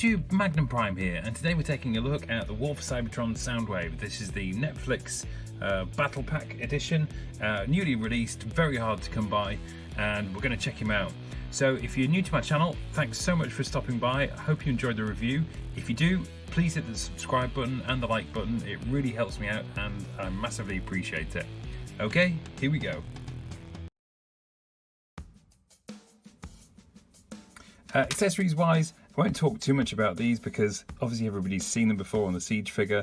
YouTube, Magnum Prime here, and today we're taking a look at the War for Cybertron Soundwave. This is the Netflix Battle Pack edition, newly released, very hard to come by, and we're going to check him out. So if you're new to my channel, thanks so much for stopping by. I hope you enjoyed the review. If you do, please hit the subscribe button and the like button. It really helps me out and I massively appreciate it. Okay, here we go. Accessories wise, I won't talk too much about these because obviously everybody's seen them before on the Siege figure.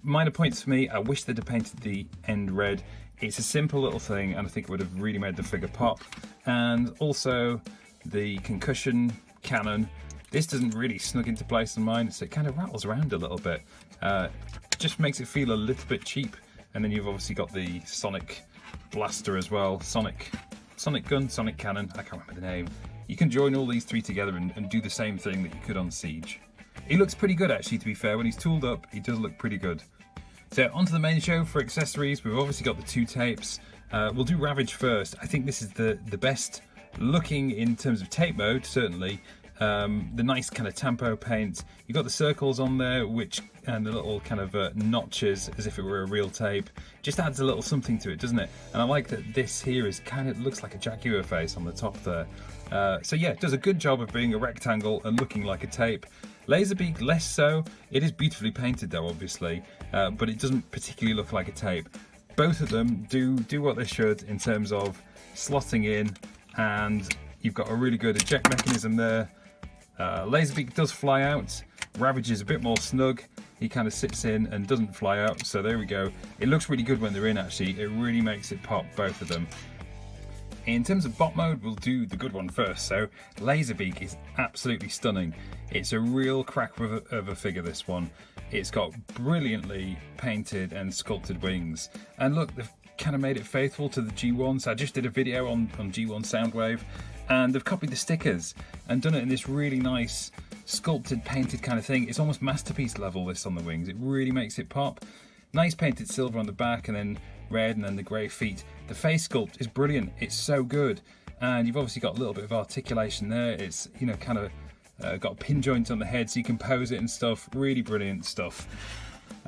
Minor points for me, I wish they'd have painted the end red. It's a simple little thing and I think it would have really made the figure pop. And also the concussion cannon, this doesn't really snug into place on mine, so it kind of rattles around a little bit. Just makes it feel a little bit cheap. And then you've obviously got the sonic blaster as well, sonic gun, sonic cannon, I can't remember the name. You can join all these three together and do the same thing that you could on Siege. He looks pretty good actually, to be fair. When he's tooled up, he does look pretty good. So onto the main show for accessories. We've obviously got the two tapes. We'll do Ravage first. I think this is the best looking in terms of tape mode, certainly. The nice kind of tampo paint. You've got the circles on there, and the little kind of notches as if it were a real tape. Just adds a little something to it, doesn't it? And I like that this here is kind of looks like a Jaguar face on the top there. So yeah, it does a good job of being a rectangle and looking like a tape. Laserbeak less so. It is beautifully painted though, obviously, but it doesn't particularly look like a tape. Both of them do what they should in terms of slotting in, and you've got a really good eject mechanism there. Laserbeak does fly out. Ravage is a bit more snug. He kind of sits in and doesn't fly out, so there we go. It looks really good when they're in actually. It really makes it pop, both of them. In terms of bot mode, we'll do the good one first. So Laserbeak is absolutely stunning. It's a real crack of a figure, this one. It's got brilliantly painted and sculpted wings. And look, they've kind of made it faithful to the G1. So I just did a video on G1 Soundwave, and they've copied the stickers and done it in this really nice sculpted, painted kind of thing. It's almost masterpiece level, this on the wings. It really makes it pop. Nice painted silver on the back, and then red, and then the grey feet. The face sculpt is brilliant. It's so good, and you've obviously got a little bit of articulation there. It's, you know, kind of got a pin joint on the head so you can pose it and stuff. Really brilliant stuff.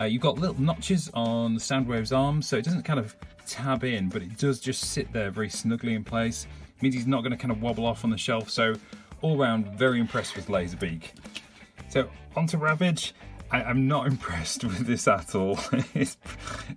You've got little notches on the Soundwave's arms, so it doesn't kind of tab in, but it does just sit there very snugly in place. It means he's not going to kind of wobble off on the shelf. So all round, very impressed with Laserbeak. So onto Ravage. I'm not impressed with this at all.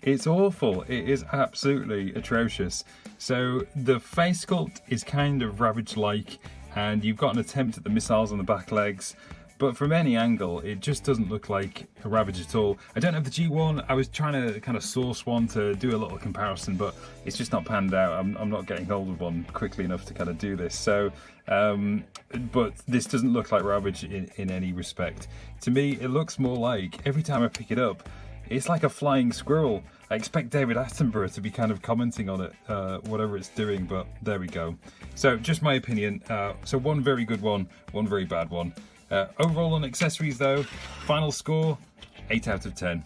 It's awful. It is absolutely atrocious. So the face sculpt is kind of Ravage-like, and you've got an attempt at the missiles on the back legs, but from any angle it just doesn't look like a Ravage at all. I don't have the G1. I was trying to kind of source one to do a little comparison, but it's just not panned out. I'm not getting hold of one quickly enough to kind of do this. So but this doesn't look like Ravage in any respect. To me, it looks more like, every time I pick it up, it's like a flying squirrel. I expect David Attenborough to be kind of commenting on it, whatever it's doing, but there we go. So just my opinion. So one very good one very bad one. Overall on accessories though, final score, 8 out of 10.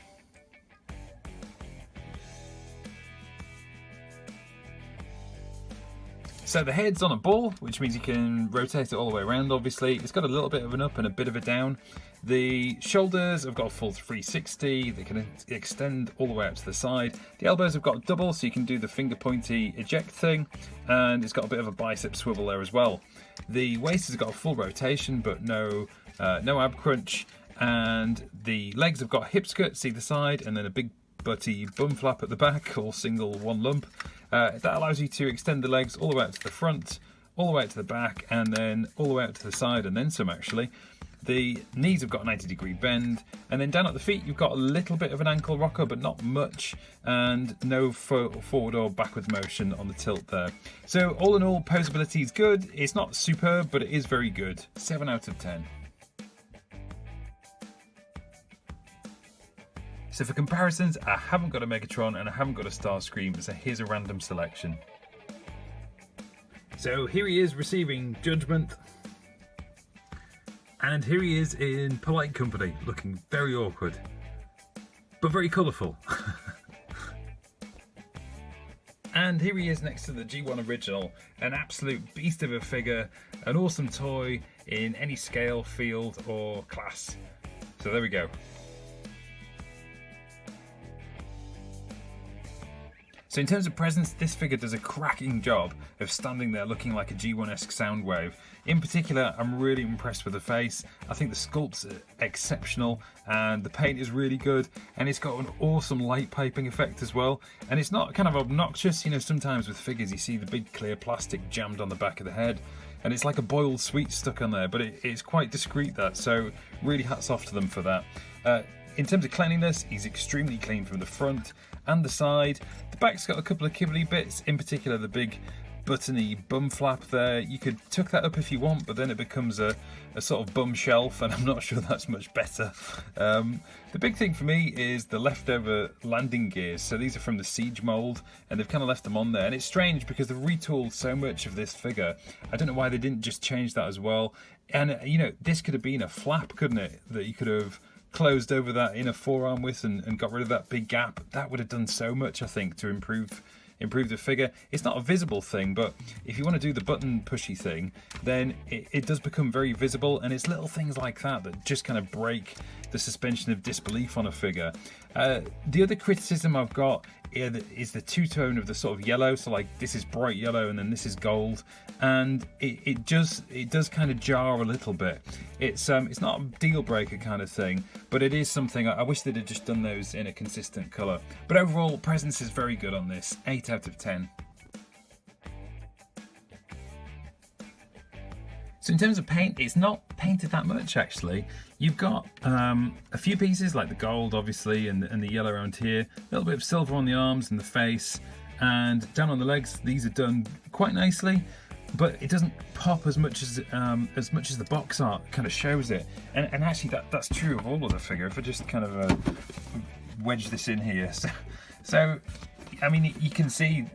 So the head's on a ball, which means you can rotate it all the way around, obviously. It's got a little bit of an up and a bit of a down. The shoulders have got a full 360, they can extend all the way out to the side. The elbows have got a double, so you can do the finger pointy eject thing, and it's got a bit of a bicep swivel there as well. The waist has got a full rotation, but no ab crunch, and the legs have got hip skirts either side, and then a big butty bum flap at the back, all single one lump. That allows you to extend the legs all the way out to the front, all the way out to the back, and then all the way out to the side, and then some actually. The knees have got a 90-degree bend, and then down at the feet you've got a little bit of an ankle rocker, but not much, and no forward or backward motion on the tilt there. So all in all, posability is good. It's not superb, but it is very good. 7 out of 10. So for comparisons, I haven't got a Megatron and I haven't got a Starscream, so here's a random selection. So here he is receiving judgment, and here he is in polite company, looking very awkward, but very colourful. And here he is next to the G1 original, an absolute beast of a figure, an awesome toy in any scale, field or class. So there we go. So in terms of presence, this figure does a cracking job of standing there looking like a G1-esque Soundwave. In particular, I'm really impressed with the face. I think the sculpt's exceptional and the paint is really good, and it's got an awesome light piping effect as well. And it's not kind of obnoxious, you know, sometimes with figures you see the big clear plastic jammed on the back of the head and it's like a boiled sweet stuck on there, but it's quite discreet, that, so really hats off to them for that. In terms of cleanliness, he's extremely clean from the front and the side. The back's got a couple of kibbly bits, in particular the big buttony bum flap there. You could tuck that up if you want, but then it becomes a sort of bum shelf, and I'm not sure that's much better. The big thing for me is the leftover landing gears. So these are from the Siege mould, and they've kind of left them on there. And it's strange because they've retooled so much of this figure. I don't know why they didn't just change that as well. And, you know, this could have been a flap, couldn't it? That you could have closed over that inner forearm with and got rid of that big gap. That would have done so much, I think, to improve the figure. It's not a visible thing, but if you want to do the button pushy thing, then it does become very visible, and it's little things like that that just kind of break the suspension of disbelief on a figure. The other criticism I've got is the two-tone of the sort of yellow. So like this is bright yellow and then this is gold, and it does kind of jar a little bit. It's not a deal breaker kind of thing, but it is something I wish they'd have just done those in a consistent colour. But overall, presence is very good on this. 8 out of 10. So in terms of paint, it's not painted that much actually. You've got a few pieces like the gold obviously and the yellow around here, a little bit of silver on the arms and the face, and down on the legs these are done quite nicely, but it doesn't pop as much as the box art kind of shows it. And actually that's true of all of the figure. If I just kind of wedge this in here, so I mean you can see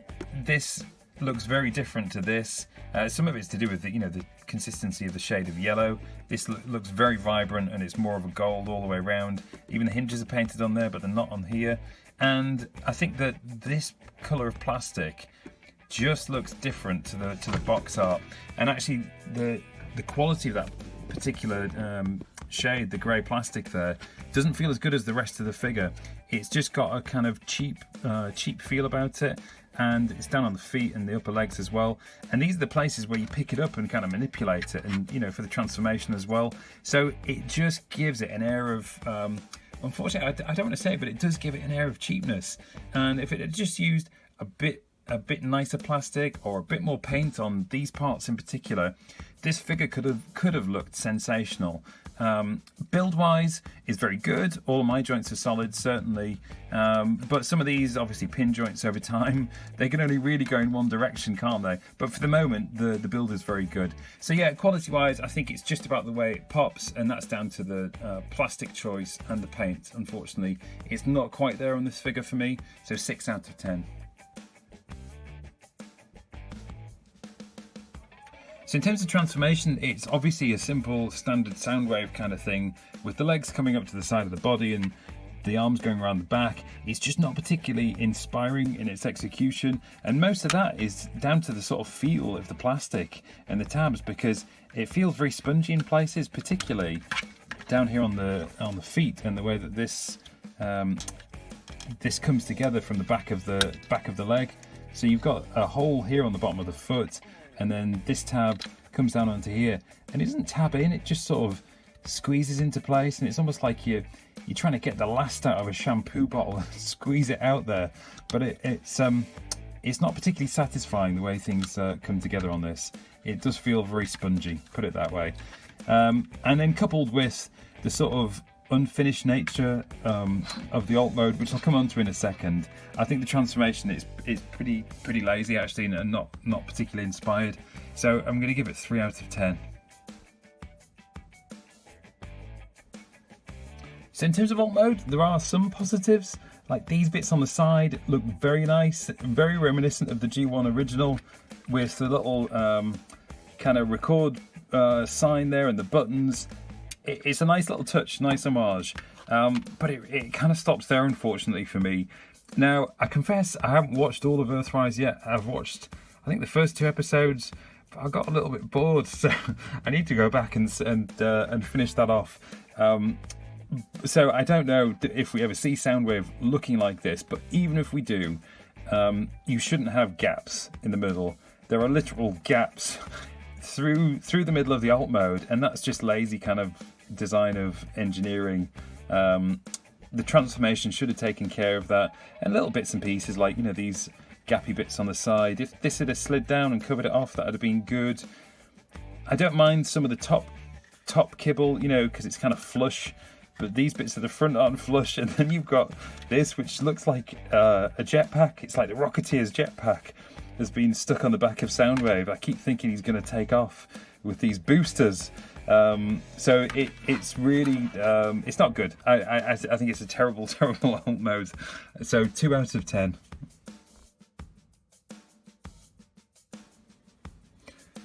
this looks very different to this. Some of it's to do with the consistency of the shade of yellow. This looks very vibrant and it's more of a gold all the way around. Even the hinges are painted on there, but they're not on here. And I think that this colour of plastic just looks different to the box art. And actually the quality of that particular shade, the grey plastic there, doesn't feel as good as the rest of the figure. It's just got a kind of cheap feel about it. And it's down on the feet and the upper legs as well. And these are the places where you pick it up and kind of manipulate it, and for the transformation as well. So it just gives it an air of, unfortunately, I don't want to say it, but it does give it an air of cheapness. And if it had just used a bit nicer plastic or a bit more paint on these parts in particular, this figure could have looked sensational. Build wise is very good. All my joints are solid, certainly, but some of these obviously pin joints over time, they can only really go in one direction, can't they? But for the moment the build is very good. So yeah, quality wise I think it's just about the way it pops, and that's down to the plastic choice and the paint. Unfortunately it's not quite there on this figure for me, so 6 out of 10. So in terms of transformation, it's obviously a simple standard Soundwave kind of thing, with the legs coming up to the side of the body and the arms going around the back. It's just not particularly inspiring in its execution, and most of that is down to the sort of feel of the plastic and the tabs, because it feels very spongy in places, particularly down here on the feet, and the way that this comes together from the back of the leg. So you've got a hole here on the bottom of the foot, and then this tab comes down onto here, and it doesn't tab in, it just sort of squeezes into place, and it's almost like you're trying to get the last out of a shampoo bottle and squeeze it out there. But it's not particularly satisfying the way things come together on this. It does feel very spongy, put it that way. And then coupled with the sort of unfinished nature of the alt mode, which I'll come on to in a second, I think the transformation is pretty lazy actually, and not particularly inspired. So I'm going to give it 3 out of 10. So in terms of alt mode, there are some positives. Like these bits on the side look very nice, very reminiscent of the G1 original, with the little kind of record sign there and the buttons. It's a nice little touch, nice homage, but it kind of stops there, unfortunately for me. Now, I confess I haven't watched all of Earthrise yet. I've watched, I think, the first 2 episodes, but I got a little bit bored, so I need to go back and finish that off. So I don't know if we ever see Soundwave looking like this, but even if we do, you shouldn't have gaps in the middle. There are literal gaps through the middle of the alt mode, and that's just lazy kind of design of engineering. The transformation should have taken care of that, and little bits and pieces like, you know, these gappy bits on the side. If this had slid down and covered it off, that would have been good. I don't mind some of the top kibble, you know, because it's kind of flush, but these bits at the front aren't flush. And then you've got this, which looks like a jetpack. It's like the Rocketeer's jetpack has been stuck on the back of Soundwave. I keep thinking he's going to take off with these boosters. So it's really, it's not good. I think it's a terrible alt mode. So 2 out of 10.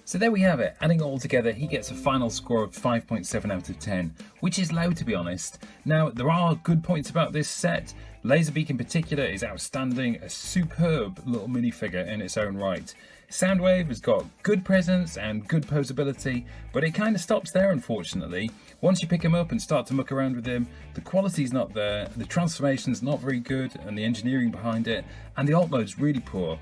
So there we have it. Adding it all together, he gets a final score of 5.7 out of 10, which is low, to be honest. Now, there are good points about this set. Laserbeak in particular is outstanding, a superb little minifigure in its own right. Soundwave has got good presence and good posability, but it kind of stops there, unfortunately. Once you pick him up and start to muck around with him, the quality's not there, the transformation's not very good, and the engineering behind it, and the alt mode's really poor.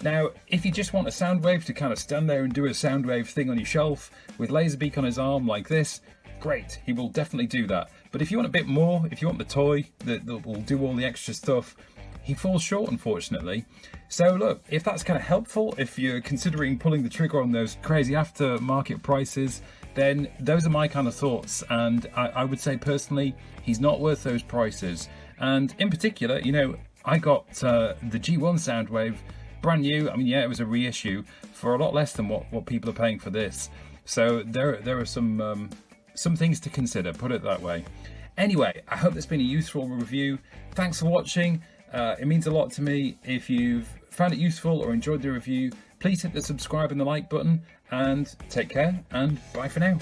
Now, if you just want a Soundwave to kind of stand there and do a Soundwave thing on your shelf with Laserbeak on his arm like this, great, he will definitely do that. But if you want a bit more, if you want the toy that will do all the extra stuff, he falls short, unfortunately. So look, if that's kind of helpful, if you're considering pulling the trigger on those crazy aftermarket prices, then those are my kind of thoughts. And I would say personally, he's not worth those prices. And in particular, you know, I got the G1 Soundwave brand new. I mean, yeah, it was a reissue for a lot less than what people are paying for this. So there are some things to consider, put it that way. Anyway, I hope that's been a useful review. Thanks for watching. It means a lot to me. If you've found it useful or enjoyed the review, please hit the subscribe and the like button, and take care, and bye for now.